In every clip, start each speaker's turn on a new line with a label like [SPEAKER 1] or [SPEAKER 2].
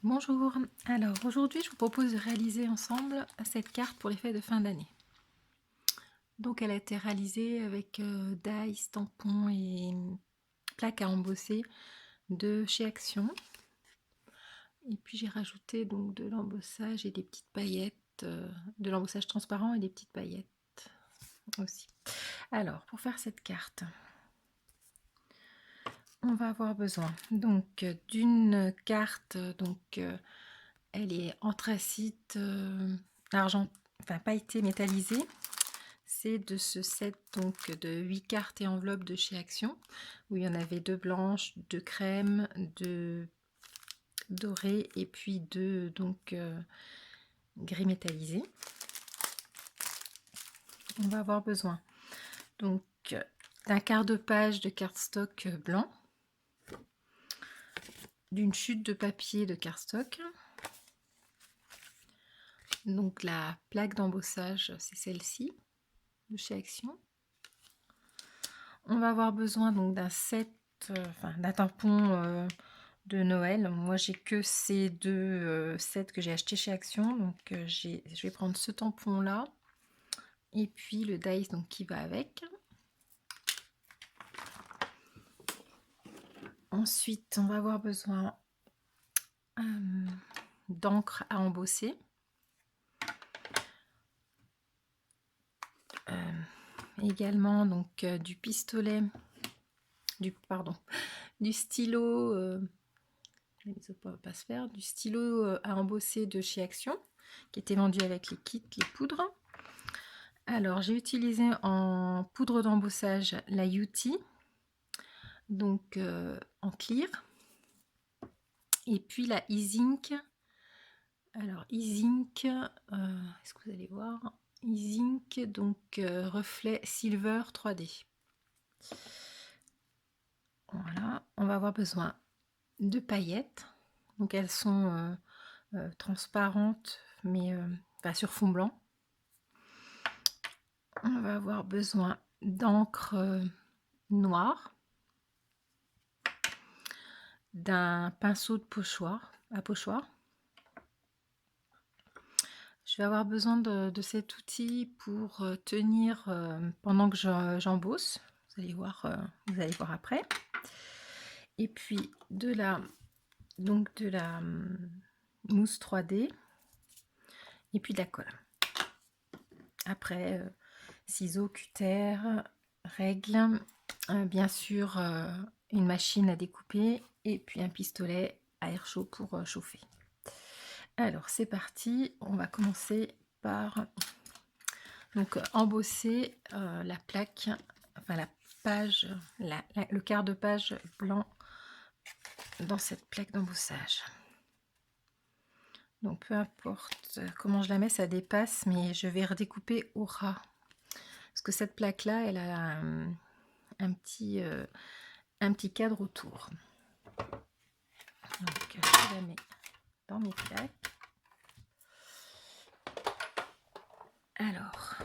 [SPEAKER 1] Bonjour, alors aujourd'hui je vous propose de réaliser ensemble cette carte pour les fêtes de fin d'année. Donc elle a été réalisée avec dies, tampons et plaques à embosser de chez Action. Et puis j'ai rajouté donc de l'embossage et des petites paillettes, de l'embossage transparent et des petites paillettes aussi. Alors pour faire cette carte, on va avoir besoin donc d'une carte, donc elle est anthracite, argent, enfin pailleté métallisé. C'est de ce set donc de 8 cartes et enveloppes de chez Action, où il y en avait 2 blanches, 2 crèmes, 2 dorées et puis 2 donc gris métallisé. On va avoir besoin donc d'un quart de page de cardstock blanc, d'une chute de papier de cardstock. Donc la plaque d'embossage, c'est celle-ci de chez Action. On va avoir besoin donc d'un set, d'un tampon de Noël. Moi j'ai que ces deux sets que j'ai acheté chez Action, donc je vais prendre ce tampon là et puis le dies donc qui va avec. Ensuite on va avoir besoin d'encre à embosser, également donc du pistolet, du stylo, pas se faire, du stylo à embosser de chez Action qui était vendu avec les kits, les poudres. Alors j'ai utilisé en poudre d'embossage la UT, donc en clear, et puis la E-Zink. Alors E-Zink, est-ce que vous allez voir, E-Zink, donc reflet silver 3D. Voilà, on va avoir besoin de paillettes, donc elles sont transparentes mais sur fond blanc. On va avoir besoin d'encre noire, d'un pinceau de pochoir à pochoir. Je vais avoir besoin de cet outil pour tenir pendant que j'embosse. Vous allez voir après. Et puis de la mousse 3D et puis de la colle. Après, ciseaux, cutter, règles, bien sûr une machine à découper et puis un pistolet à air chaud pour chauffer. Alors c'est parti, on va commencer par donc embosser la plaque, enfin la page, le quart de page blanc dans cette plaque d'embossage. Donc peu importe comment je la mets, ça dépasse, mais je vais redécouper au ras. Parce que cette plaque là, elle a un petit cadre autour. Donc je la mets dans mes plaques. Alors,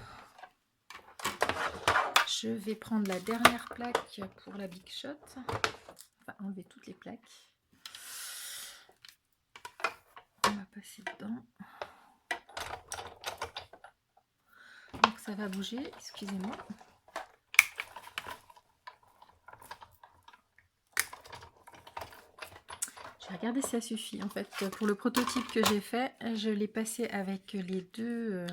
[SPEAKER 1] je vais prendre la dernière plaque pour la Big Shot. Enfin, enlever toutes les plaques. On va passer dedans. Donc ça va bouger, excusez-moi. Je vais regarder si ça suffit. En fait, pour le prototype que j'ai fait, je l'ai passé avec les deux...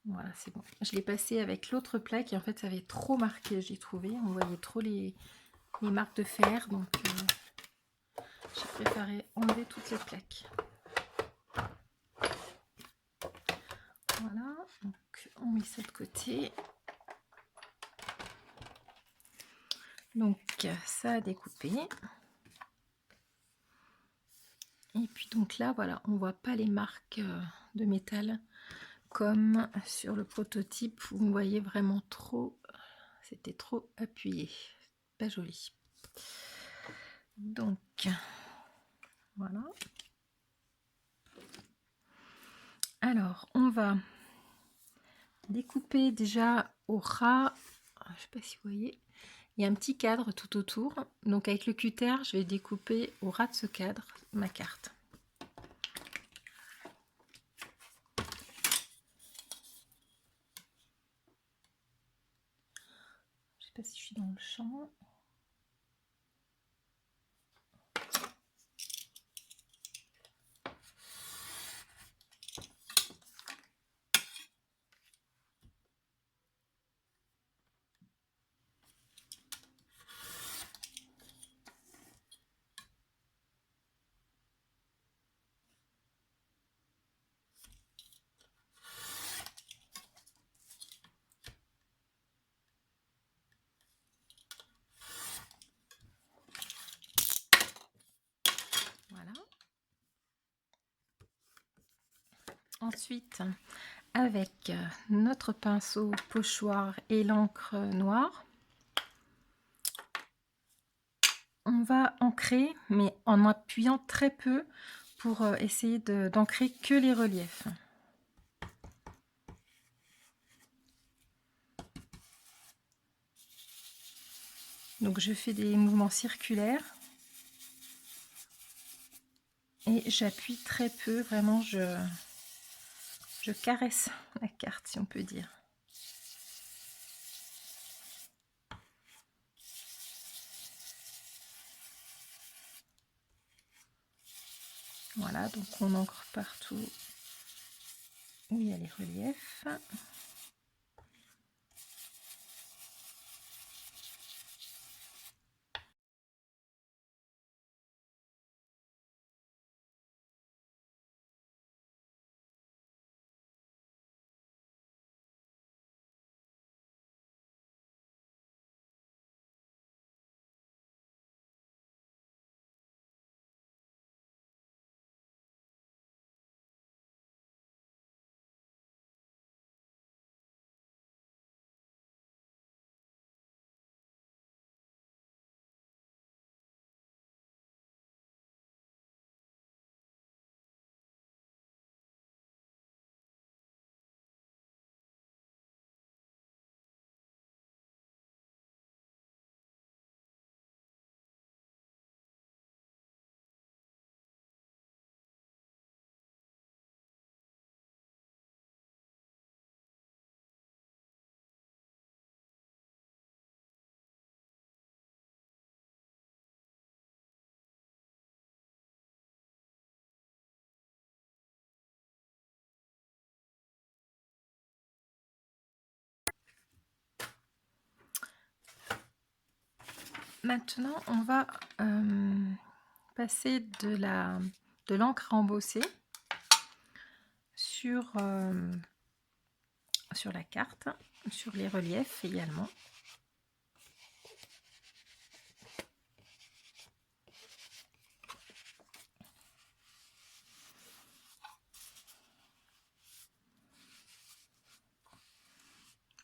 [SPEAKER 1] voilà, c'est bon. Je l'ai passé avec l'autre plaque et en fait, ça avait trop marqué, j'ai trouvé. On voyait trop les marques de fer, donc j'ai préféré enlever toutes les plaques. Voilà, donc on met ça de côté. Donc ça a découpé. Et puis donc là, voilà, on voit pas les marques de métal comme sur le prototype où on voyait vraiment trop, c'était trop appuyé, pas joli. Donc voilà. Alors on va découper déjà au ras, je sais pas si vous voyez, Il y a un petit cadre tout autour. Donc avec le cutter, je vais découper au ras de ce cadre ma carte. Je sais pas si je suis dans le champ. Voilà. Ensuite, avec notre pinceau pochoir et l'encre noire, on va ancrer, mais en appuyant très peu pour essayer d'ancrer que les reliefs. Donc je fais des mouvements circulaires et j'appuie très peu, vraiment je caresse la carte si on peut dire. Voilà, donc on ancre partout où il y a les reliefs. Maintenant, on va passer de l'encre à embosser sur la carte, sur les reliefs également.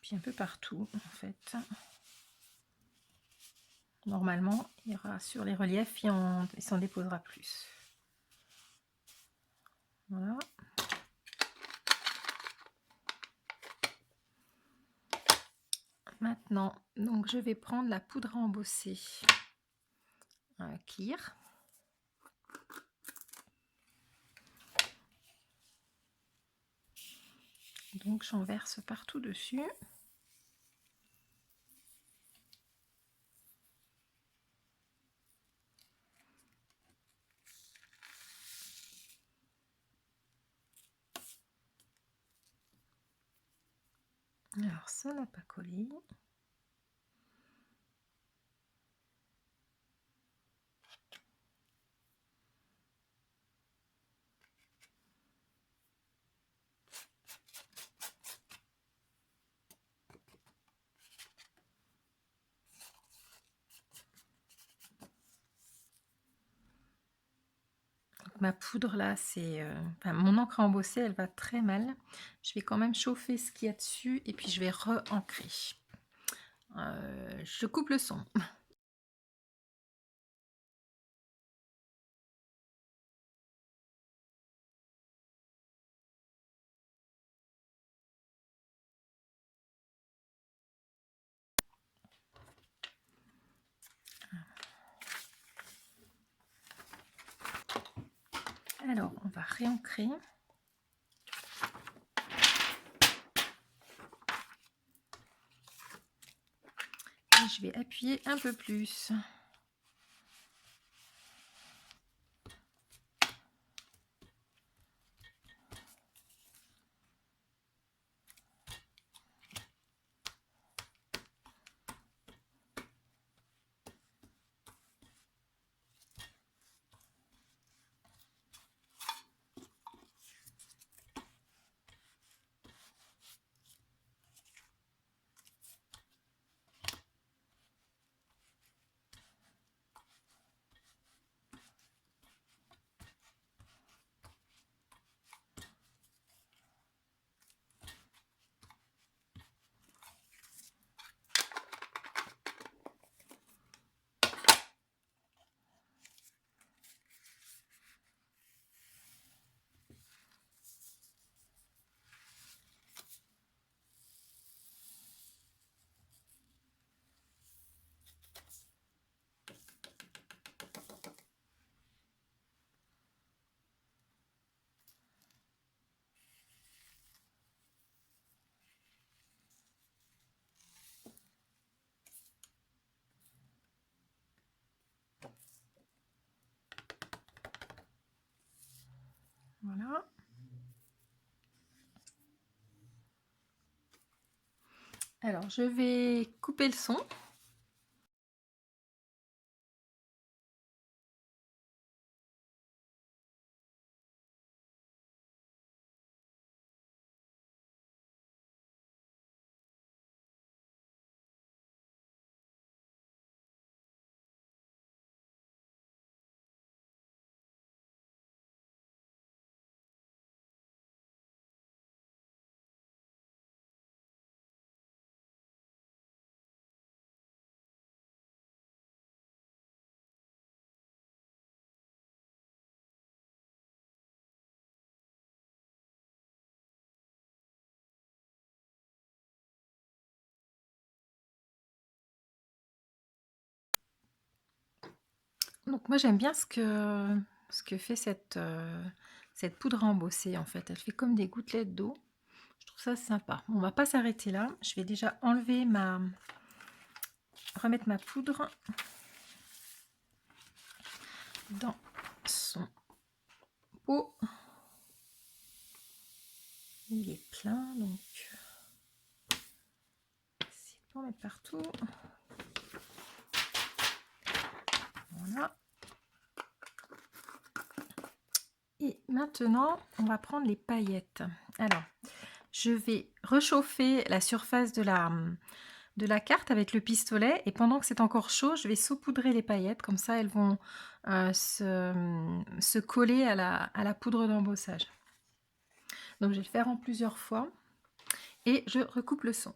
[SPEAKER 1] Puis un peu partout en fait. Normalement, il y aura sur les reliefs, il s'en déposera plus. Voilà. Maintenant, donc je vais prendre la poudre à embosser clear. Donc j'en verse partout dessus. Alors ça n'a pas collé. Ma poudre là, c'est enfin, mon encre à embosser, elle va très mal. Je vais quand même chauffer ce qu'il y a dessus et puis je vais re-ancrer. Je coupe le son. Alors, on va réancrer. Et je vais appuyer un peu plus. Voilà. Alors, je vais couper le son. Donc moi j'aime bien ce que fait cette poudre embossée en fait. Elle fait comme des gouttelettes d'eau. Je trouve ça sympa. Bon, on va pas s'arrêter là. Je vais déjà remettre ma poudre dans son pot. Il est plein donc essayer de pas en mettre partout. Voilà. Et maintenant, on va prendre les paillettes. Alors, je vais réchauffer la surface de la carte avec le pistolet et pendant que c'est encore chaud, je vais saupoudrer les paillettes. Comme ça, elles vont se coller à la poudre d'embossage. Donc, je vais le faire en plusieurs fois et je recoupe le son.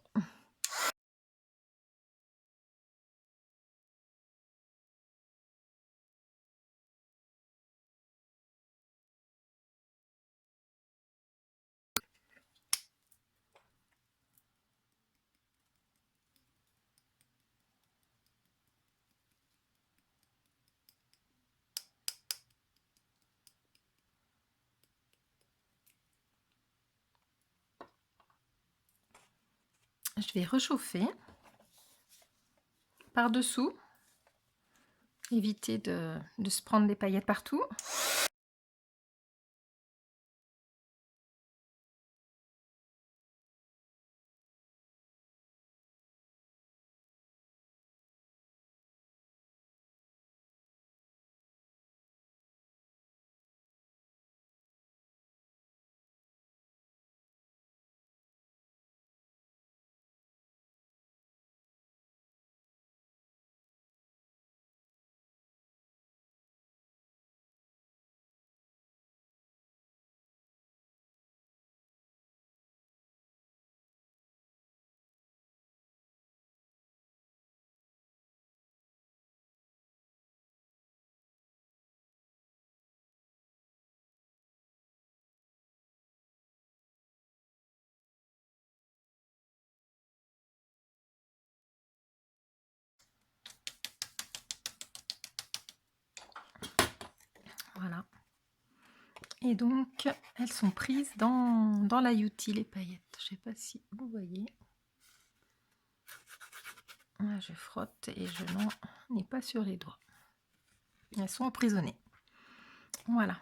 [SPEAKER 1] Je vais réchauffer par-dessous, éviter de se prendre des paillettes partout. Voilà. Et donc, elles sont prises dans la Youti, les paillettes. Je ne sais pas si vous voyez. Là, je frotte et je n'en ai pas sur les doigts. Elles sont emprisonnées. Voilà.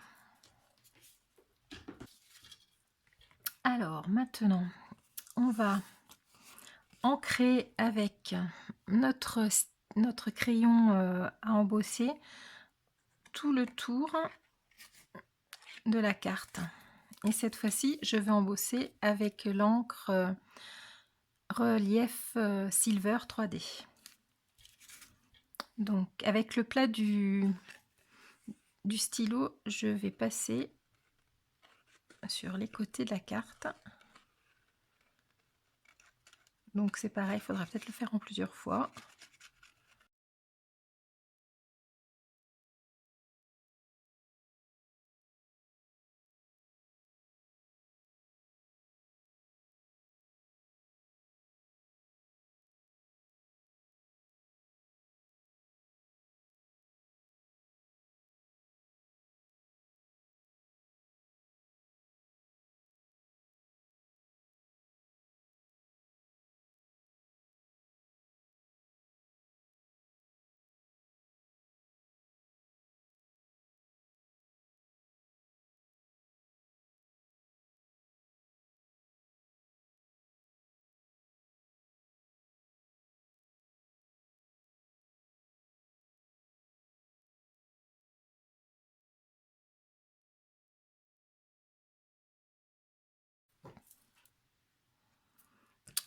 [SPEAKER 1] Alors, maintenant, on va ancrer avec notre crayon à embosser tout le tour de la carte. Et cette fois-ci, je vais embosser avec l'encre Relief Silver 3D. Donc, avec le plat du stylo, je vais passer sur les côtés de la carte. Donc, c'est pareil, il faudra peut-être le faire en plusieurs fois.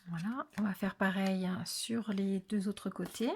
[SPEAKER 1] Voilà, on va faire pareil sur les deux autres côtés.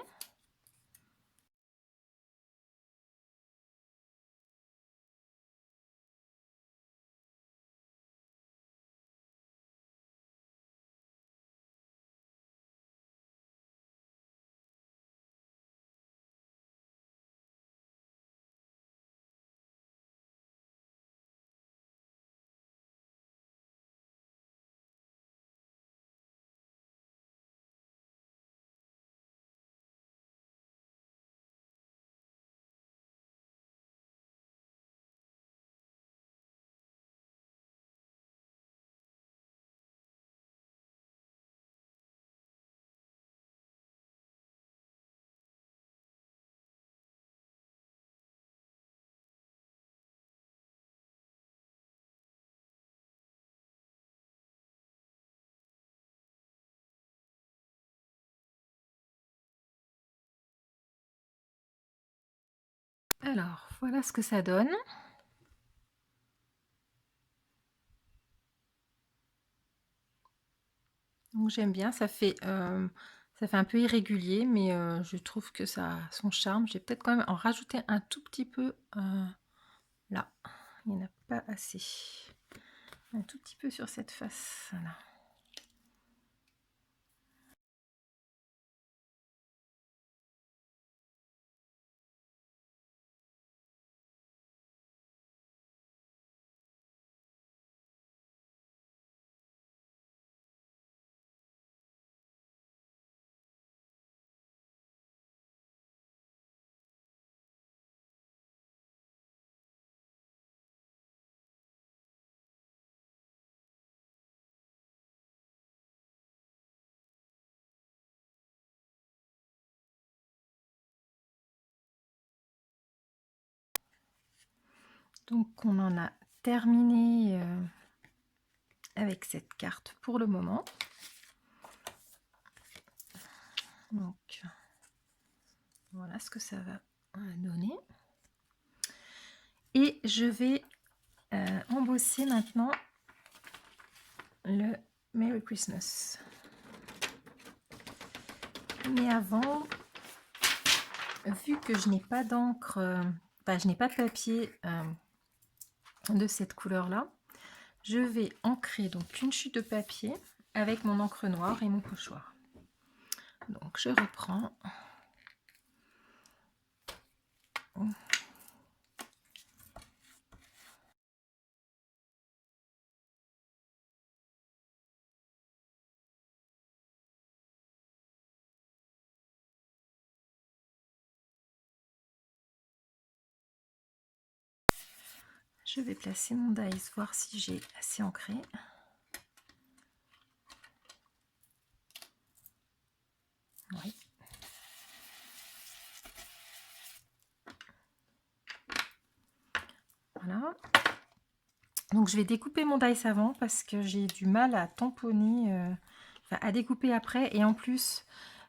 [SPEAKER 1] Alors, voilà ce que ça donne. Donc j'aime bien, ça fait un peu irrégulier, mais je trouve que ça a son charme. Je vais peut-être quand même en rajouter un tout petit peu là. Il n'y en a pas assez. Un tout petit peu sur cette face là. Donc on en a terminé avec cette carte pour le moment. Donc voilà ce que ça va donner. Et je vais embosser maintenant le Merry Christmas. Mais avant, vu que je n'ai pas d'encre, je n'ai pas de papier de cette couleur là, je vais ancrer donc une chute de papier avec mon encre noire et mon pochoir. Donc je reprends. Je vais placer mon dice, voir si j'ai assez ancré. Oui. Voilà. Donc je vais découper mon dice avant parce que j'ai du mal à tamponner, enfin, à découper après. Et en plus,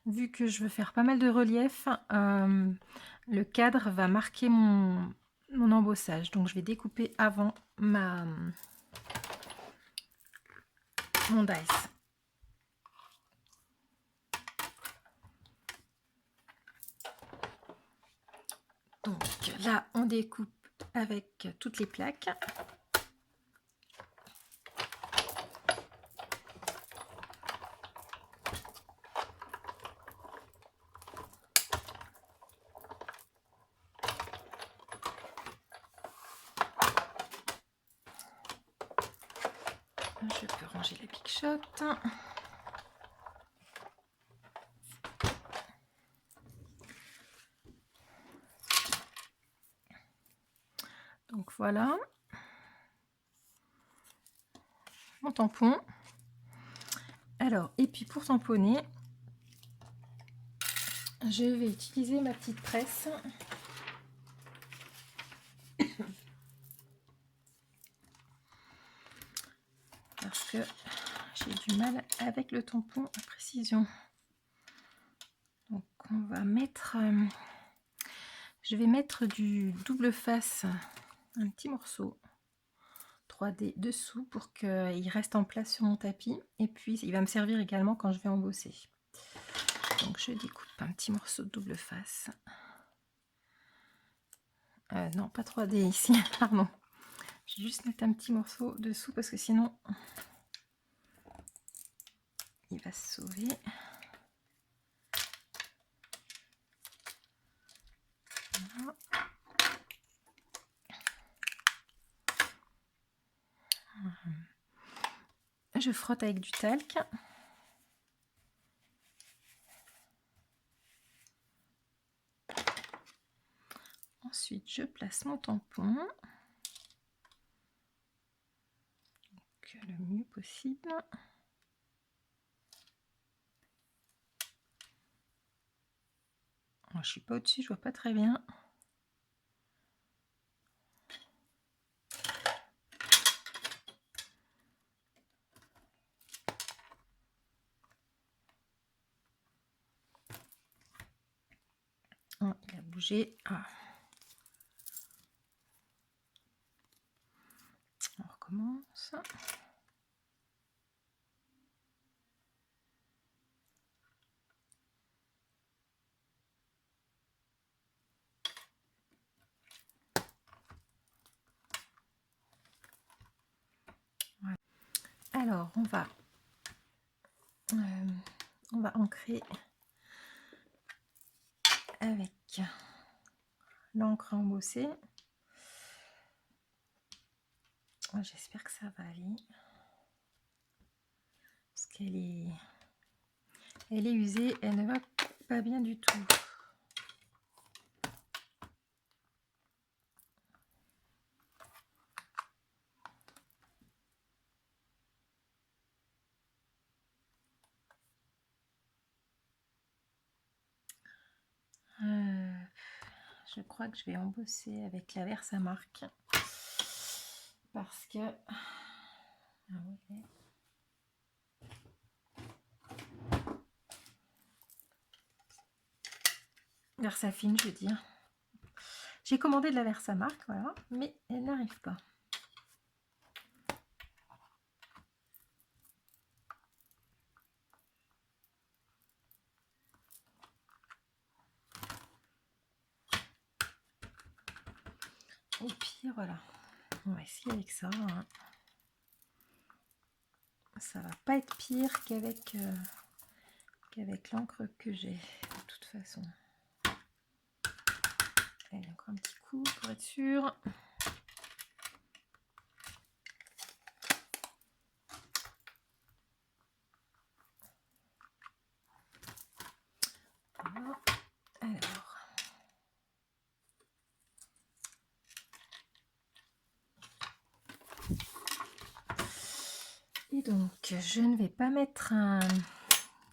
[SPEAKER 1] vu que je veux faire pas mal de relief, le cadre va marquer mon embossage. Donc je vais découper avant mon dice. Donc là, on découpe avec toutes les plaques. Je peux ranger la Big Shot. Donc voilà mon tampon. Alors, et puis pour tamponner, je vais utiliser ma petite presse. Parce que j'ai du mal avec le tampon à précision. Donc on va mettre, je vais mettre du double face, un petit morceau 3D dessous pour qu'il reste en place sur mon tapis. Et puis il va me servir également quand je vais embosser. Donc je découpe un petit morceau de double face. Non, pas 3D ici, pardon. Je vais juste mettre un petit morceau dessous parce que sinon il va se sauver. Voilà. Je frotte avec du talc. Ensuite, je place mon tampon le mieux possible. Je suis pas au-dessus, je vois pas très bien. Oh, il a bougé. Ah. On recommence. Voilà. Alors, on va ancrer avec l'encre embossée. J'espère que ça va aller. Parce elle est usée, elle ne va pas bien du tout. Je crois que je vais embosser avec la Versamark parce que Versafine, je veux dire. J'ai commandé de la Versamark, voilà, mais elle n'arrive pas. Au pire, voilà. On va essayer avec ça. Hein. Ça va pas être pire qu'avec l'encre que j'ai, de toute façon. Allez, encore un petit coup pour être sûr. Voilà. Alors. donc, je ne vais pas mettre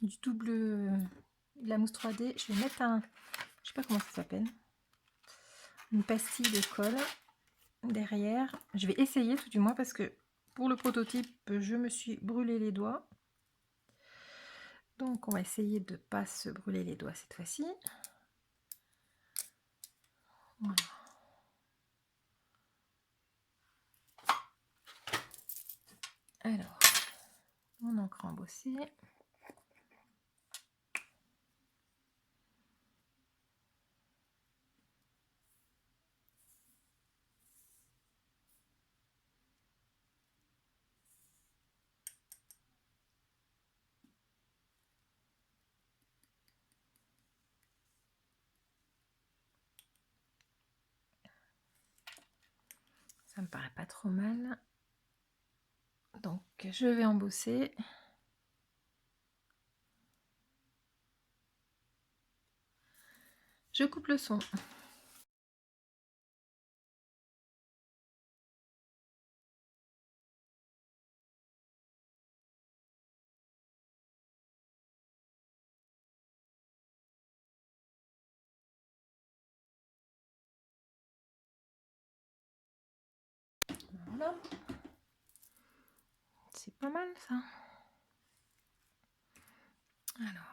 [SPEAKER 1] du double, la mousse 3D. Je vais mettre je sais pas comment ça s'appelle, une pastille de colle derrière. Je vais essayer tout du moins parce que pour le prototype, je me suis brûlé les doigts. Donc, on va essayer de ne pas se brûler les doigts cette fois-ci. Voilà. Alors, mon encre embossée. Ça me paraît pas trop mal. Donc, je vais embosser. Je coupe le son. Voilà. C'est pas mal ça. Alors.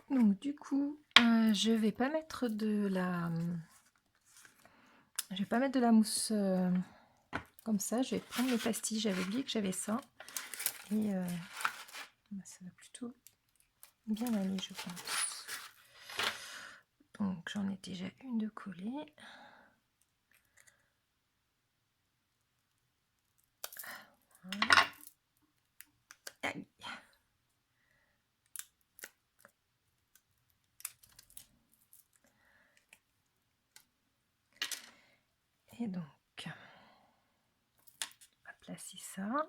[SPEAKER 1] Donc du coup, je vais pas mettre de la mousse comme ça. Je vais prendre le pastilles. J'avais oublié que j'avais ça. Et ça va plutôt bien aller, je pense. Donc j'en ai déjà une de collée. Voilà. Aïe. Et donc, on va placer ça.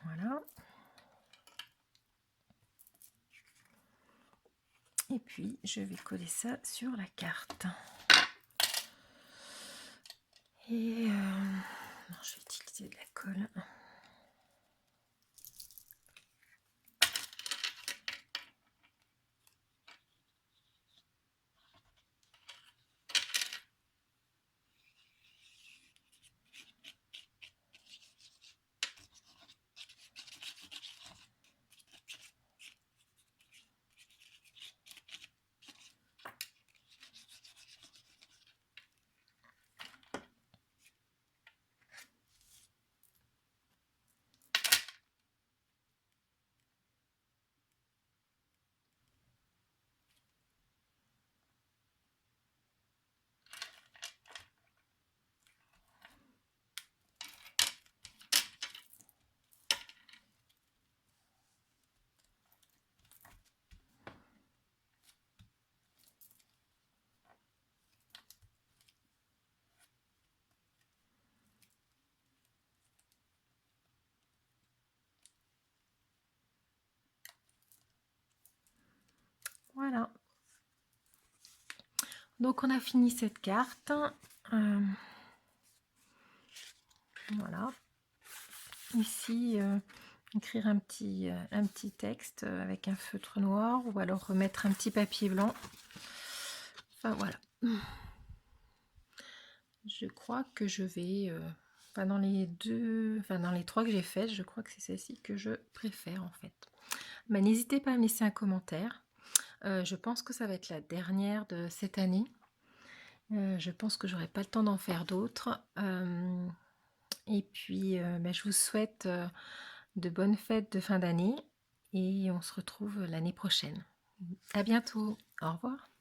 [SPEAKER 1] Voilà. Et puis, je vais coller ça sur la carte. Et non, je vais utiliser de la colle. Voilà. Donc on a fini cette carte. Voilà. Ici, écrire un petit texte avec un feutre noir ou alors remettre un petit papier blanc. Enfin voilà. Je crois que je vais, dans les trois que j'ai faites, je crois que c'est celle-ci que je préfère en fait. Mais n'hésitez pas à me laisser un commentaire. Je pense que ça va être la dernière de cette année. Je pense que j'aurai pas le temps d'en faire d'autres. Et puis, je vous souhaite de bonnes fêtes de fin d'année et on se retrouve l'année prochaine. À bientôt. Au revoir.